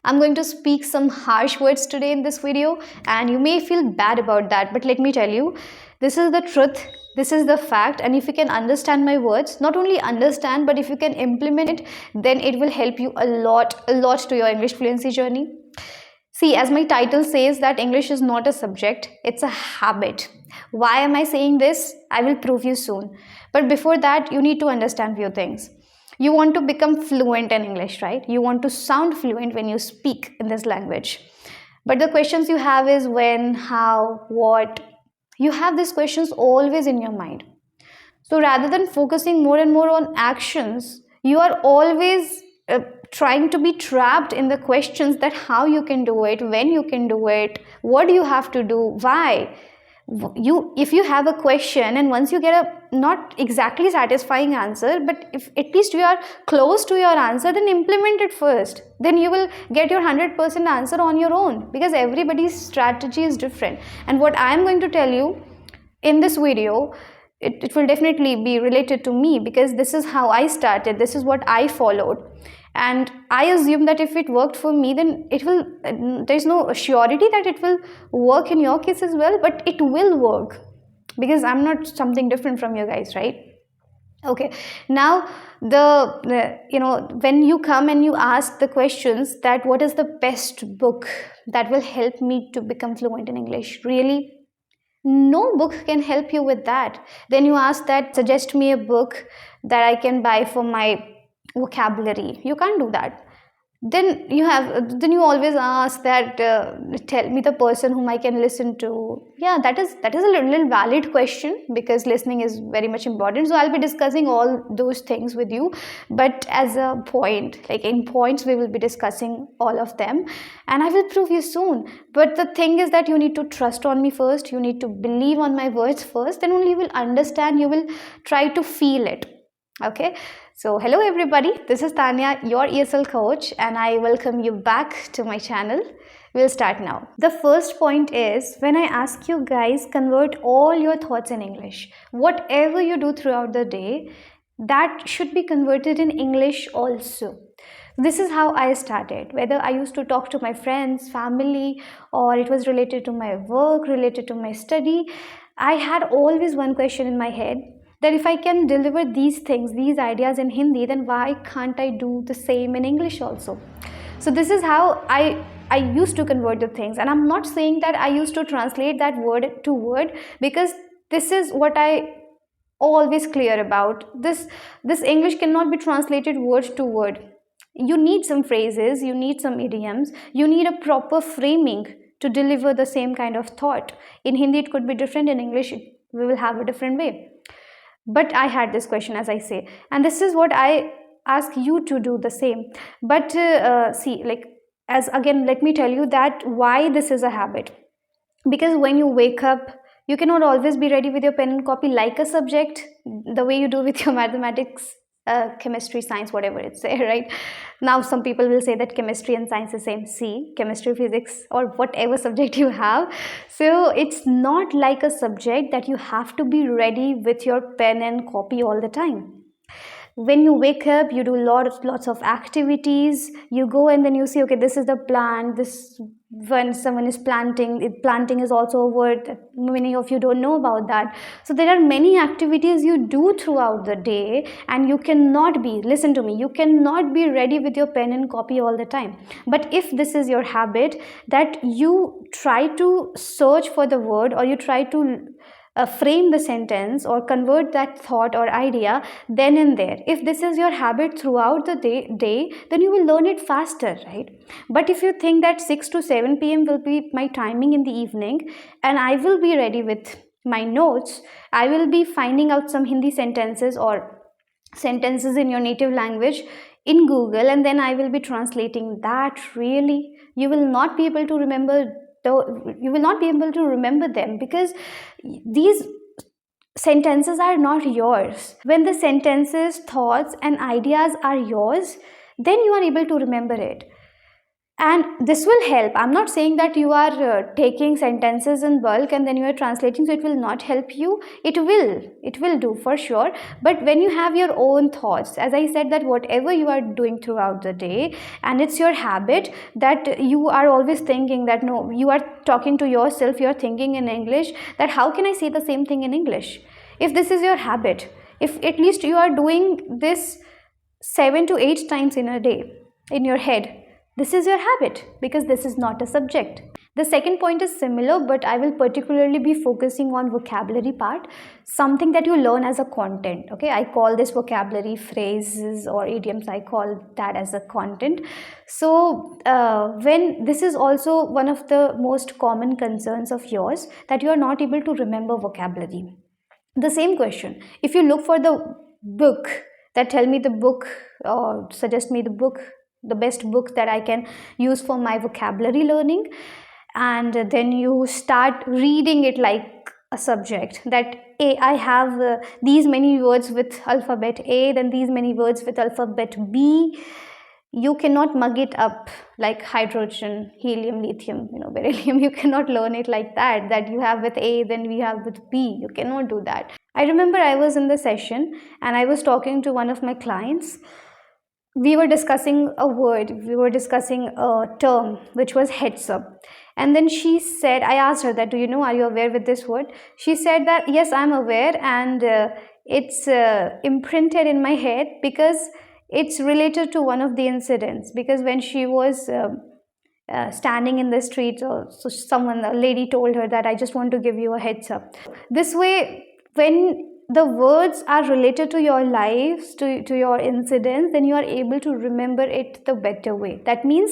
I'm going to speak some harsh words today in this video, and you may feel bad about that, but let me tell you, this is the truth, this is the fact, and if you can understand my words, not only understand, but if you can implement it, then it will help you a lot to your English fluency journey. See, as my title says that English is not a subject, it's a habit. Why am I saying this? I will prove you soon. But before that, you need to understand few things. You want to become fluent in English, right? You want to sound fluent when you speak in this language. But the questions you have is when, how, what. You have these questions always in your mind. So rather than focusing more and more on actions, you are always trying to be trapped in the questions that how you can do it, when you can do it, what do you have to do, why. If you have a question and once you get a not exactly satisfying answer, but if at least you are close to your answer, then implement it first. Then you will get your 100% answer on your own, because everybody's strategy is different. And what I am going to tell you in this video, it will definitely be related to me, because this is how I started, this is what I followed, and I assume that if it worked for me, then it will, there's no surety that it will work in your case as well, but it will work, because I'm not something different from you guys, right? Okay, now when you come and you ask the questions that what is the best book that will help me to become fluent in English, really no book can help you with that. Then you ask that suggest me a book that I can buy for my vocabulary. You can't do that. Then you always ask that tell me the person whom I can listen to. Yeah, that is a little valid question, because listening is very much important. So I'll be discussing all those things with you, but as a point, like in points, we will be discussing all of them, and I will prove you soon. But the thing is that you need to trust on me first, you need to believe on my words first, then only you will understand, you will try to feel it. Okay, so hello everybody, this is Tanya, your ESL coach, and I welcome you back to my channel. We'll start now. The first point is, when I ask you guys, convert all your thoughts in English. Whatever you do throughout the day, that should be converted in English also. This is how I started. Whether I used to talk to my friends, family, or it was related to my work, related to my study, I had always one question in my head, that if I can deliver these things, these ideas in Hindi, then why can't I do the same in English also? So this is how I used to convert the things, and I'm not saying that I used to translate that word to word, because this is what I always clear about. This English cannot be translated word to word. You need some phrases, you need some idioms, you need a proper framing to deliver the same kind of thought. In Hindi it could be different, in English we will have a different way. But I had this question, as I say, and this is what I ask you to do the same. But see, like, as again, let me tell you that why this is a habit. Because when you wake up, you cannot always be ready with your pen and copy like a subject, the way you do with your mathematics, chemistry, science, whatever it's there, right? Now some people will say that chemistry and science is same. See, chemistry, physics, or whatever subject you have, so it's not like a subject that you have to be ready with your pen and copy all the time. When you wake up, you do lots of activities. You go and then you see, okay, this is the plant, this, when someone is planting is also a word that many of you don't know about that. So there are many activities you do throughout the day, and you cannot be, listen to me, you cannot be ready with your pen and copy all the time. But if this is your habit, that you try to search for the word, or you try to frame the sentence or convert that thought or idea then and there, if this is your habit throughout the day, then you will learn it faster, right? But if you think that 6 to 7 p.m. will be my timing in the evening, and I will be ready with my notes, I will be finding out some Hindi sentences or sentences in your native language in Google, and then I will be translating that, really, you will not be able to remember them, because these sentences are not yours. When the sentences, thoughts, and ideas are yours, then you are able to remember it. And this will help. I'm not saying that you are taking sentences in bulk and then you are translating, so it will not help you. It will do for sure. But when you have your own thoughts, as I said, that whatever you are doing throughout the day, and it's your habit that you are always thinking that, no, you are talking to yourself, you are thinking in English, that how can I say the same thing in English? If this is your habit, if at least you are doing this 7 to 8 times in a day in your head, this is your habit, because this is not a subject. The second point is similar, but I will particularly be focusing on vocabulary part, something that you learn as a content. Okay, I call this vocabulary, phrases or idioms, I call that as a content. So when this is also one of the most common concerns of yours, that you are not able to remember vocabulary. The same question, if you look for the book, that tell me the book, or suggest me the book, the best book that I can use for my vocabulary learning, and then you start reading it like a subject, that I have these many words with alphabet A, then these many words with alphabet B. You cannot mug it up like hydrogen, helium, lithium, beryllium. You cannot learn it like that, that you have with A, then we have with B. You cannot do that. I remember I was in the session and I was talking to one of my clients. We were discussing a word, we were discussing a term, which was heads up. And then she said, I asked her that, do you know, are you aware with this word? She said that, yes, I'm aware, and it's imprinted in my head because it's related to one of the incidents. Because when she was standing in the street, so someone, a lady, told her that, I just want to give you a heads up. This way, when the words are related to your lives, to your incidents, then you are able to remember it the better way. That means,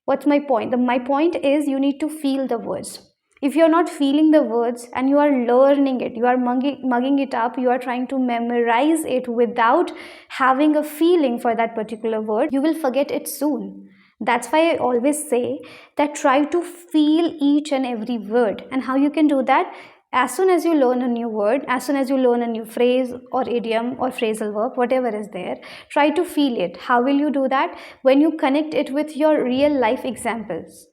what's my point? My point is, you need to feel the words. If you're not feeling the words and you are learning it, you are mugging it up, you are trying to memorize it without having a feeling for that particular word, you will forget it soon. That's why I always say that try to feel each and every word. And how you can do that? As soon as you learn a new word, as soon as you learn a new phrase or idiom or phrasal verb, whatever is there, try to feel it. How will you do that? When you connect it with your real life examples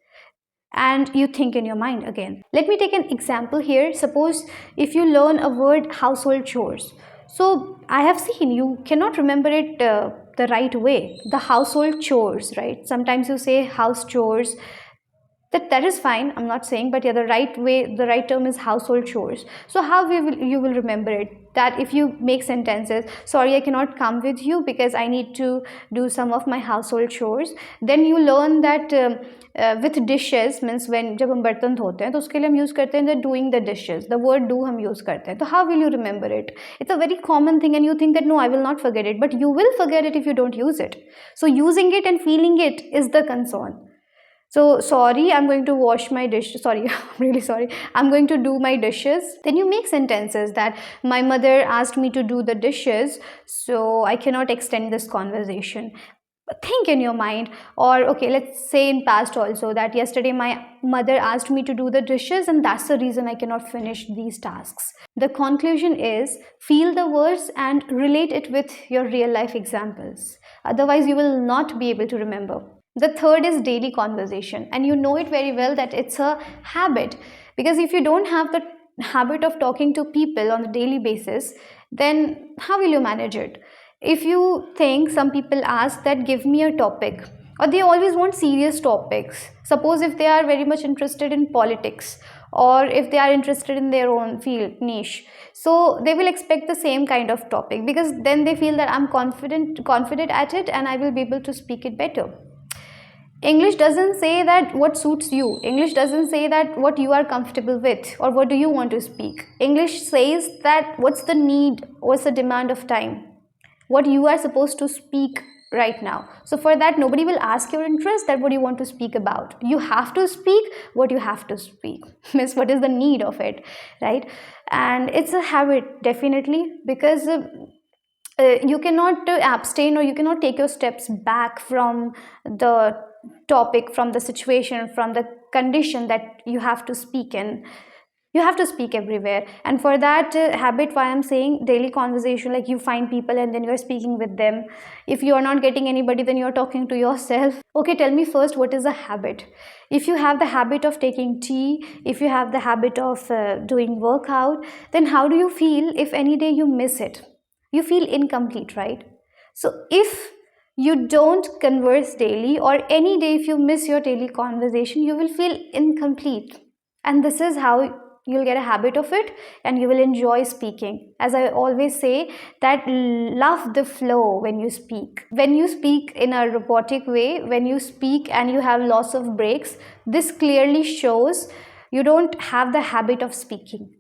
and you think in your mind again. Let me take an example here. Suppose if you learn a word, household chores. So I have seen you cannot remember it the right way. The household chores, right? Sometimes you say house chores. That is fine, I'm not saying, but yeah, the right way, the right term is household chores. So how you will remember it? That if you make sentences, sorry, I cannot come with you because I need to do some of my household chores, then you learn that with dishes, means when जब हम बर्तन धोते हैं तो उसके लिए हम use करते हैं doing the dishes, the word do हम use करते हैं. तो how will you remember it? It's a very common thing and you think that, no, I will not forget it, but you will forget it if you don't use it. So using it and feeling it is the concern. So sorry, I'm going to wash my dish. Sorry, I'm really sorry. I'm going to do my dishes. Then you make sentences that my mother asked me to do the dishes, so I cannot extend this conversation. Think in your mind. Or okay, let's say in past also, that yesterday my mother asked me to do the dishes and that's the reason I cannot finish these tasks. The conclusion is, feel the words and relate it with your real life examples. Otherwise, you will not be able to remember. The third is daily conversation, and you know it very well that it's a habit, because if you don't have the habit of talking to people on a daily basis, then how will you manage it? If you think, some people ask that, give me a topic, or they always want serious topics. Suppose if they are very much interested in politics, or if they are interested in their own field, niche, so they will expect the same kind of topic, because then they feel that I'm confident at it and I will be able to speak it better. English doesn't say that what suits you. English doesn't say that what you are comfortable with or what do you want to speak. English says that what's the need, what's the demand of time, what you are supposed to speak right now. So for that, nobody will ask your interest that what you want to speak about. You have to speak what you have to speak. Means what is the need of it, right? And it's a habit, definitely, because you cannot abstain, or you cannot take your steps back from the topic, from the situation, from the condition that you have to speak in. You have to speak everywhere, and for that habit, why I'm saying daily conversation, like you find people and then you're speaking with them. If you are not getting anybody, then you're talking to yourself. Okay, tell me first, what is a habit? If you have the habit of taking tea, if you have the habit of doing workout, then how do you feel if any day you miss it? You feel incomplete, right? So if you don't converse daily, or any day if you miss your daily conversation, you will feel incomplete. And this is how you'll get a habit of it, and you will enjoy speaking. As I always say, that love the flow. When you speak in a robotic way, when you speak and you have lots of breaks, this clearly shows you don't have the habit of speaking.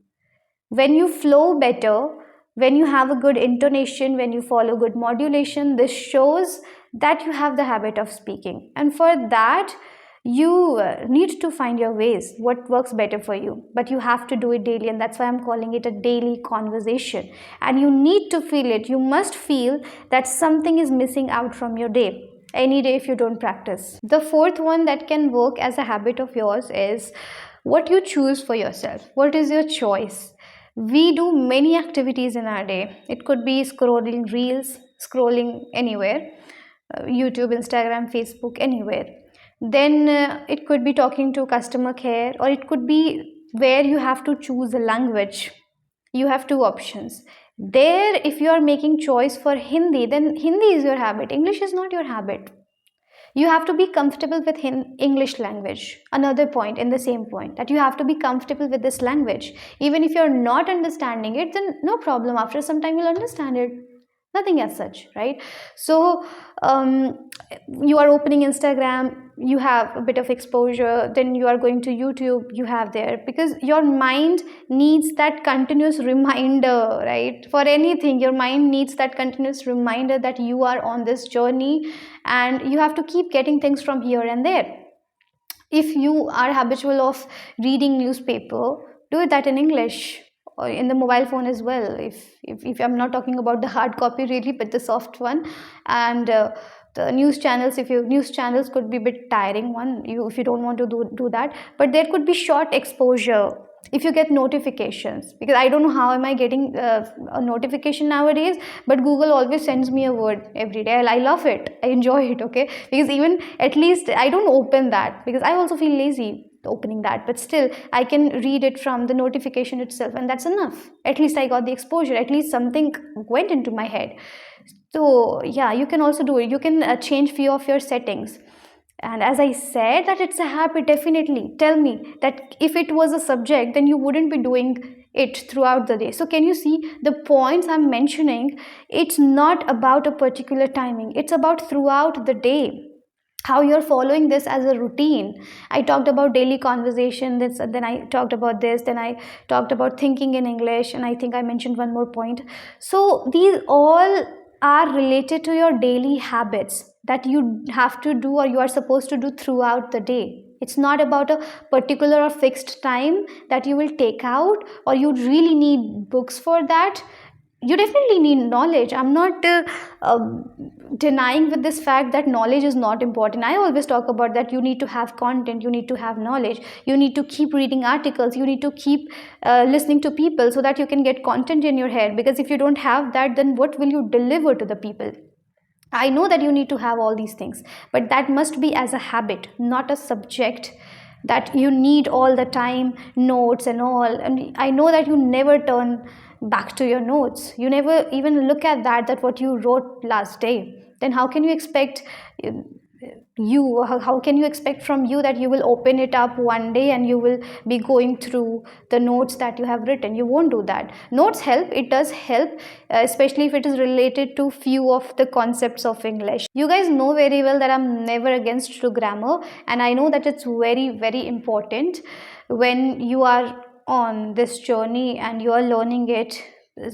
When you flow better, when you have a good intonation, when you follow good modulation, this shows that you have the habit of speaking. And for that, you need to find your ways, what works better for you, but you have to do it daily, and that's why I'm calling it a daily conversation. And you need to feel it. You must feel that something is missing out from your day any day if you don't practice. The fourth one that can work as a habit of yours is what you choose for yourself. What is your choice? We do many activities in our day. It could be scrolling reels, scrolling anywhere, YouTube, Instagram, Facebook, anywhere. Then it could be talking to customer care, or it could be where you have to choose a language. You have two options. There, if you are making choice for Hindi, then Hindi is your habit. English is not your habit. You have to be comfortable with English language. Another point in the same point, that you have to be comfortable with this language. Even if you're not understanding it, then no problem. After some time, you'll understand it. Nothing as such, right? So you are opening Instagram, you have a bit of exposure, then you are going to YouTube, you have there, because your mind needs that continuous reminder, right? For anything, your mind needs that continuous reminder that you are on this journey, and you have to keep getting things from here and there. If you are habitual of reading newspaper, do that in English, or in the mobile phone as well. If I'm not talking about the hard copy really, but the soft one. And the news channels, if your news channels could be a bit tiring one, if you don't want to do that, but there could be short exposure. If you get notifications, because I don't know how am I getting a notification nowadays, but Google always sends me a word every day. I love it, I enjoy it, okay? Because even at least I don't open that, because I also feel lazy opening that, but still I can read it from the notification itself, and that's enough. At least I got the exposure, at least something went into my head. So yeah, you can also do it. You can change few of your settings. And as I said, that it's a habit. Definitely tell me that if it was a subject, then you wouldn't be doing it throughout the day. So can you see the points I'm mentioning? It's not about a particular timing, it's about throughout the day, how you're following this as a routine. I talked about daily conversation, then I talked about this, then I talked about thinking in English, and I think I mentioned one more point. So these all are related to your daily habits that you have to do, or you are supposed to do throughout the day. It's not about a particular or fixed time that you will take out, or you really need books for that. You definitely need knowledge. I'm not denying with this fact that knowledge is not important. I always talk about that you need to have content, you need to have knowledge, you need to keep reading articles, you need to keep listening to people, so that you can get content in your head. Because if you don't have that, then what will you deliver to the people? I know that you need to have all these things, but that must be as a habit, not a subject that you need all the time, notes and all. And I know that you never turn back to your notes. You never even look at that what you wrote last day. Then how can you expect how can you expect from you that you will open it up one day and you will be going through the notes that you have written? You won't do that. Notes help, it does help, especially if it is related to few of the concepts of English. You guys know very well that I'm never against to grammar, and I know that it's very, very important when you are on this journey and you are learning it.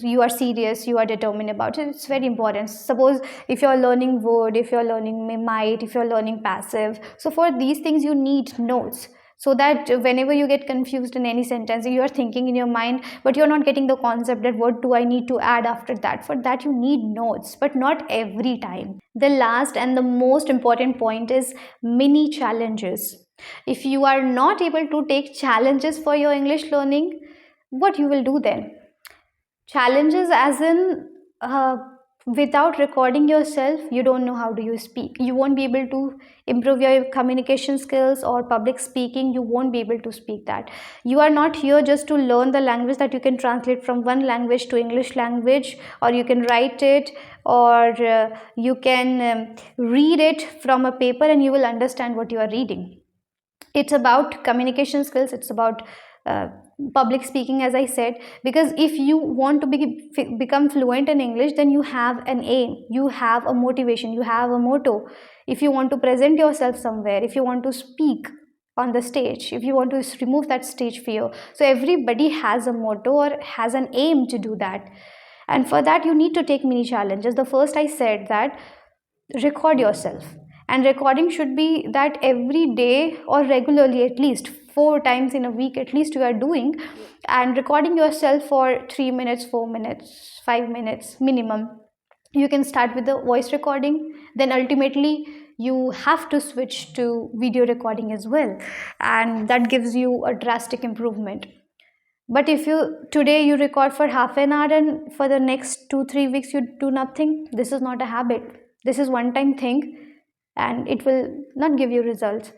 You are serious, you are determined about it. It's very important. Suppose if you're learning word, if you're learning might, if you're learning passive, so for these things you need notes, so that whenever you get confused in any sentence, you are thinking in your mind, but you're not getting the concept that what do I need to add after that. For that you need notes, but not every time. The last and the most important point is mini challenges. If you are not able to take challenges for your English learning, what you will do then? Challenges as in, without recording yourself, you don't know how do you speak. You won't be able to improve your communication skills or public speaking. You won't be able to speak that. You are not here just to learn the language that you can translate from one language to English language, or you can write it, or you can read it from a paper and you will understand what you are reading. It's about communication skills, it's about uh, public speaking, as I said. Because if you want to become fluent in English, then you have an aim, you have a motivation, you have a motto. If you want to present yourself somewhere, if you want to speak on the stage, if you want to remove that stage fear, so everybody has a motto or has an aim to do that. And for that you need to take mini challenges. The first I said that record yourself, and recording should be that every day or regularly, at least 4 times in a week at least you are doing, and recording yourself for 3 minutes, 4 minutes, 5 minutes minimum. You can start with the voice recording, then ultimately you have to switch to video recording as well, and that gives you a drastic improvement. But if you today you record for half an hour and for the next 2 3 weeks you do nothing, this is not a habit. This is one time thing, and it will not give you results.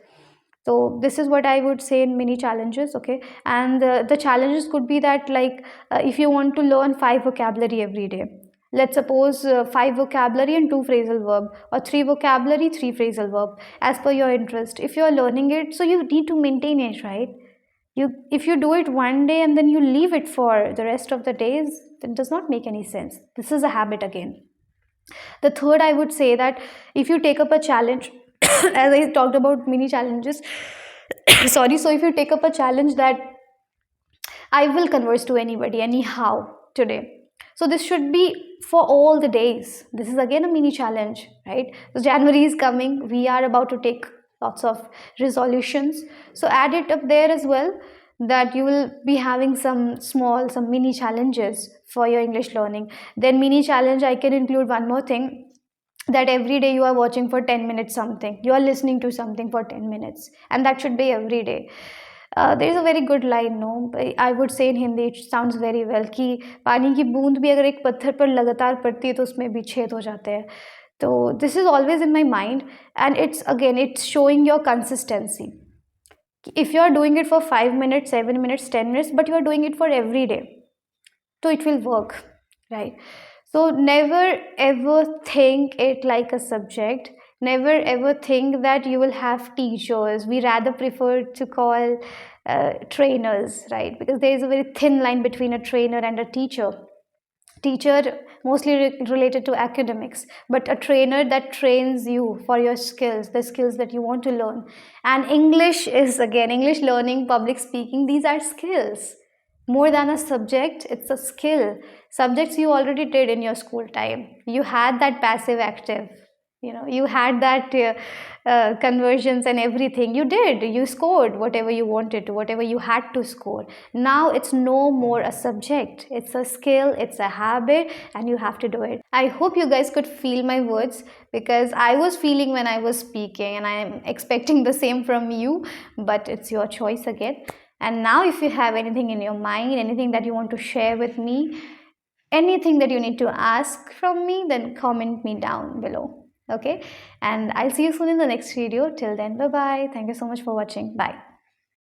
So this is what I would say in mini challenges. Okay, and the challenges could be that, like, if you want to learn 5 vocabulary every day, let's suppose 5 vocabulary and 2 phrasal verb, or 3 vocabulary, 3 phrasal verb, as per your interest. If you are learning it, so you need to maintain it, right? If you do it one day and then you leave it for the rest of the days, it does not make any sense. This is a habit again. The third, I would say that if you take up a challenge, as I talked about mini challenges, sorry, so if you take up a challenge that I will converse to anybody anyhow today. So this should be for all the days. This is again a mini challenge, right? So January is coming. We are about to take lots of resolutions. So add it up there as well, that you will be having some mini challenges for your English learning. Then mini challenge, I can include one more thing, that every day you are watching for 10 minutes something, you are listening to something for 10 minutes, and that should be every day. There is a very good line, no, I would say in Hindi, it sounds very well, कि पानी की बूंद भी अगर एक पत्थर पर लगातार पड़ती है तो उसमें भी छेद हो जाते हैं. So this is always in my mind, and it's showing your consistency. If you are doing it for 5 minutes, 7 minutes, 10 minutes, but you are doing it for every day, so it will work, right? So never ever think it like a subject. Never ever think that you will have teachers. We rather prefer to call trainers, right? Because there is a very thin line between a trainer and a teacher. Teacher mostly related to academics, but a trainer that trains you for your skills, the skills that you want to learn. And English is, again, English learning, public speaking, these are skills. More than a subject, it's a skill. Subjects you already did in your school time. You had that passive active, you had that conversions and everything. You did, you scored whatever you wanted to, whatever you had to score. Now it's no more a subject, it's a skill, it's a habit, and you have to do it. I hope you guys could feel my words, because I was feeling when I was speaking, and I am expecting the same from you, but it's your choice again. And now if you have anything in your mind, anything that you want to share with me, anything that you need to ask from me, then comment me down below. Okay, and I'll see you soon in the next video. Till then, bye bye. Thank you so much for watching. Bye.